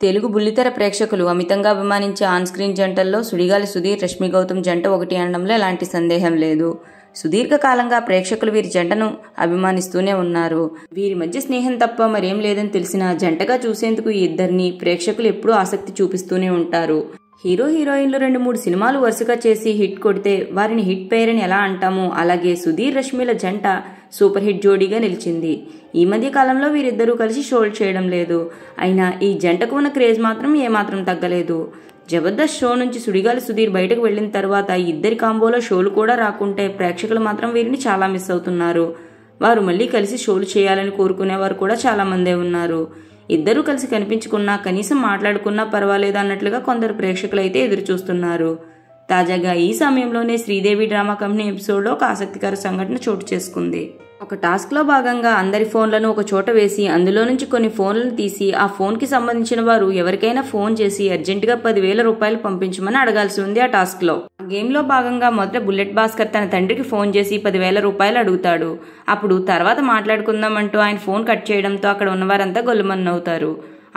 తెలుగు బుల్లితెర ప్రేక్షకులు అమితంగా అభిమానించే ఆన్ స్క్రీన్ జంటల్లో సుడిగాలి సుధీర్, రష్మి గౌతమ్ జంట ఒకటి అనడంలో ఎలాంటి సందేహం లేదు. సుదీర్ఘకాలంగా ప్రేక్షకులు వీరి జంటను అభిమానిస్తూనే ఉన్నారు. వీరి మధ్య స్నేహం తప్ప మరేం లేదని తెలిసినా జంటగా చూసేందుకు ఈ ఇద్దరిని ప్రేక్షకులు ఎప్పుడూ ఆసక్తి చూపిస్తూనే ఉంటారు. హీరో హీరోయిన్లు 2-3 సినిమాలు వరుసగా చేసి హిట్ కొడితే వారిని హిట్ పెయిర్ అని ఎలా అంటామో అలాగే సుధీర్ రష్మిల జంట సూపర్ హిట్ జోడీగా నిలిచింది. ఈ మధ్య కాలంలో వీరిద్దరూ కలిసి షోలు చేయడం లేదు. అయినా ఈ జంటకు ఉన్న క్రేజ్ మాత్రం ఏమాత్రం తగ్గలేదు. జబర్దస్త్ షో నుంచి సుడిగాలి సుధీర్ బయటకు వెళ్లిన తర్వాత ఇద్దరి కాంబోలో షోలు కూడా రాకుంటే ప్రేక్షకులు మాత్రం వీరిని చాలా మిస్ అవుతున్నారు. వారు మళ్లీ కలిసి షోలు చేయాలని కోరుకునేవారు కూడా చాలా మందే ఉన్నారు. ఇద్దరూ కలిసి కనిపించుకున్నా కనీసం మాట్లాడుకున్నా పర్వాలేదు అన్నట్లుగా కొందరు ప్రేక్షకులు అయితే ఎదురు చూస్తున్నారు. తాజాగా ఈ సమయంలోనే శ్రీదేవి డ్రామా కంపెనీ ఎపిసోడ్లో ఒక ఆసక్తికర సంఘటన చోటు చేసుకుంది. ఒక టాస్క్ లో భాగంగా అందరి ఫోన్లను ఒక చోట వేసి అందులో నుంచి కొన్ని ఫోన్లను తీసి ఆ ఫోన్ కి సంబంధించిన వారు ఎవరికైనా ఫోన్ చేసి అర్జెంటుగా 10,000 రూపాయలు పంపించమని అడగాల్సి ఉంది. ఆ టాస్క్ లో ఆ గేమ్ లో భాగంగా మొదట బుల్లెట్ భాస్కర్ తన తండ్రికి ఫోన్ చేసి 10,000 రూపాయలు అడుగుతాడు. అప్పుడు తర్వాత మాట్లాడుకుందామంటూ ఆయన ఫోన్ కట్ చేయడంతో అక్కడ ఉన్నవారంతా గొల్లుమన్నవుతారు.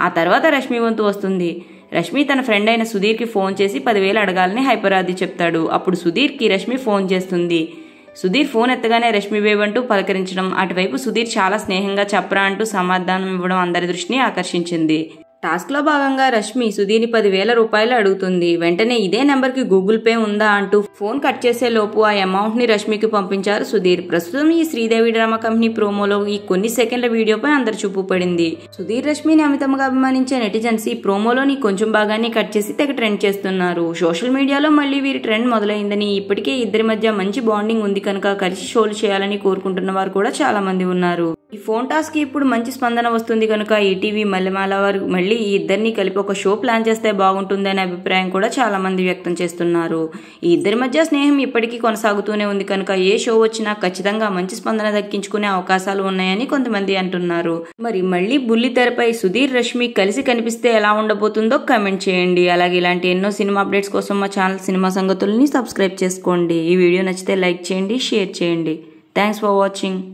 ఆ తర్వాత రష్మి వంతు వస్తుంది. రష్మి తన ఫ్రెండ్ అయిన సుధీర్ కి ఫోన్ చేసి 10,000 అడగాలని హైపరాది చెప్తాడు. అప్పుడు సుధీర్ కి రష్మి ఫోన్ చేస్తుంది. సుధీర్ ఫోన్ ఎత్తగానే రష్మి వేవ్ అంటూ పలకరించడం, అటువైపు సుధీర్ చాలా స్నేహంగా చెప్పరా అంటూ సమాధానం ఇవ్వడం అందరి దృష్టిని ఆకర్షించింది. టాస్క్ లో భాగంగా రష్మి సుధీర్ని 10,000 రూపాయలు అడుగుతుంది. వెంటనే ఇదే నెంబర్ కి గూగుల్ పే ఉందా అంటూ ఫోన్ కట్ చేసే లోపు ఆ అమౌంట్ ని రష్మికి పంపించారు సుధీర్. ప్రస్తుతం ఈ శ్రీదేవి డ్రామా కంపెనీ ప్రోమోలో ఈ కొన్ని సెకండ్ల వీడియోపై అందరి చూపు పడింది. సుధీర్ రష్మిని అమితంగా అభిమానించే నెటిజన్స్ ఈ ప్రోమోలోని కొంచెం భాగాన్ని కట్ చేసి తెగ ట్రెండ్ చేస్తున్నారు. సోషల్ మీడియాలో మళ్లీ వీరి ట్రెండ్ మొదలైందని, ఇప్పటికే ఇద్దరి మధ్య మంచి బాండింగ్ ఉంది కనుక కలిసి షోలు చేయాలని కోరుకుంటున్న వారు కూడా చాలా మంది ఉన్నారు. ఈ ఫోన్ టాస్క్ కి ఇప్పుడు మంచి స్పందన వస్తుంది కనుక ఈటీవీ మల్లెమాల వారు మళ్లీ ఈ ఇద్దరిని కలిపి ఒక షో ప్లాన్ చేస్తే బాగుంటుంది అనే అభిప్రాయం కూడా చాలా మంది వ్యక్తం చేస్తున్నారు. ఈ ఇద్దరి మధ్య స్నేహం ఇప్పటికీ కొనసాగుతూనే ఉంది కనుక ఏ షో వచ్చినా ఖచ్చితంగా మంచి స్పందన దక్కించుకునే అవకాశాలు ఉన్నాయని కొంతమంది అంటున్నారు. మరి మళ్లీ బుల్లి తెరపై సుధీర్ రష్మి కలిసి కనిపిస్తే ఎలా ఉండబోతుందో కామెంట్ చేయండి. అలాగే ఇలాంటి ఎన్నో సినిమా అప్డేట్స్ కోసం మా ఛానల్ సినిమా సంగతుల్ని సబ్స్క్రైబ్ చేసుకోండి. ఈ వీడియో నచ్చితే లైక్ చేయండి, షేర్ చేయండి. Thanks for watching.